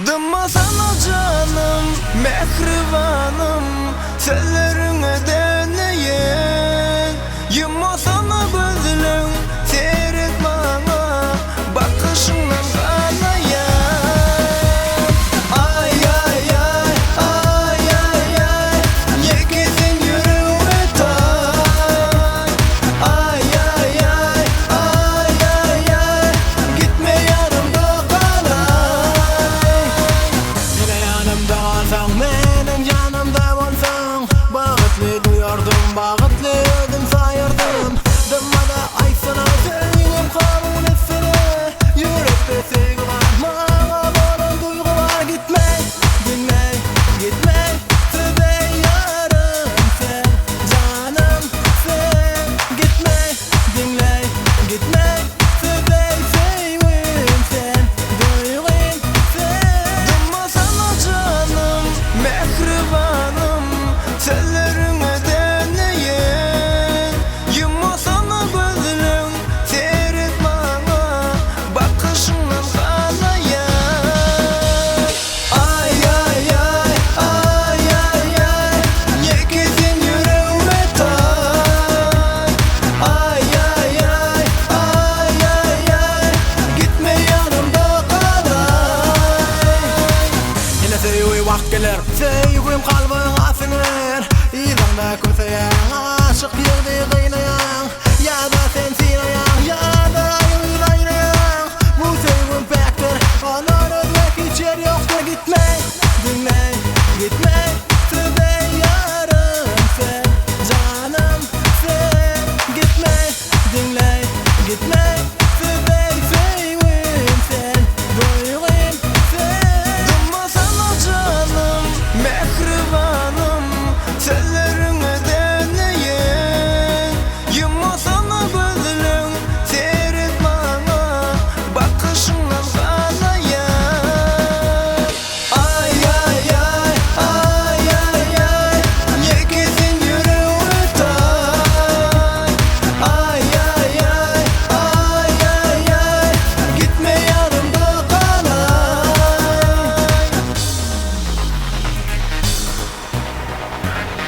Dıma sana canım, mehribanım, sözlerine deneyen. Yumma sana gözlüm, seyret bana, bakışından kanayan. Ay ay ay, ay ay ay, yekesin yüreğime tay. Ay ay ay, ay ay ay, gitme yanımda kalay. Yine yanımda olsan, benim yanımda olsan, bağıtlı duyardım, bağıtlı ödüm sayardım. Dımmada ay sana sevgilim kabul etsene, yürekte sevgi var, bana bana duygu var. Gitme, dinle, gitme, söyle yarım sen, canım sen. Gitme, dinle, gitme, söyle sevgilim sen, duygum sen. Dıma sana canım, mehribanım, sözlerine deneyen. Yumma sana gözlüm, seyret bana, bakışından kanayan. Ay ay ay, ay ay ay, yekesin yüreğime tay. Ay ay ay, ay ay ay, gitme yanımda kalay. Yine sevgi vakt gelir, sevgim kalbin asınır. İzanda köseyen, aşık yerde kıynayan, ya da sen sinayan, ya da yüreğinayan. Bu sevgim pektir, ondan özmek hiç yer yoktur. Gitme, dinle, gitme, söyle yarım sen, canım sen. Gitme, dinle, gitme, söyle sevgim sen, duygum sen. Dıma sana canım, mehribanım, sözlerine deneyen. Yumma sana gözlüm, seyret bana, bakışından kanayan. Ay ay ay, ay ay ay, yekesin yüreğime tay. Ay ay ay, ay ay ay, gitme yanımda kalay.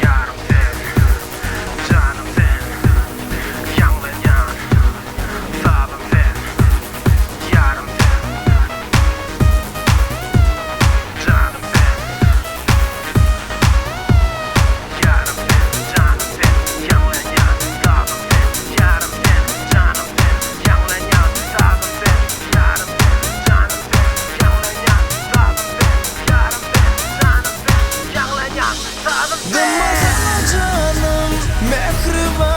Yarım sen, canım sen, yanlayan sağım sen. Yarım sen, canım sen, yarım sen, canım sen, yanlayan sağım sen. Yarım sen, canım sen, yanlayan sağım sen. Yarım sen, canım sen, yanlayan sağım sen. Yarım sen, canım sen, yanlayan sağım sen. Dıma sana canım, mehribanım,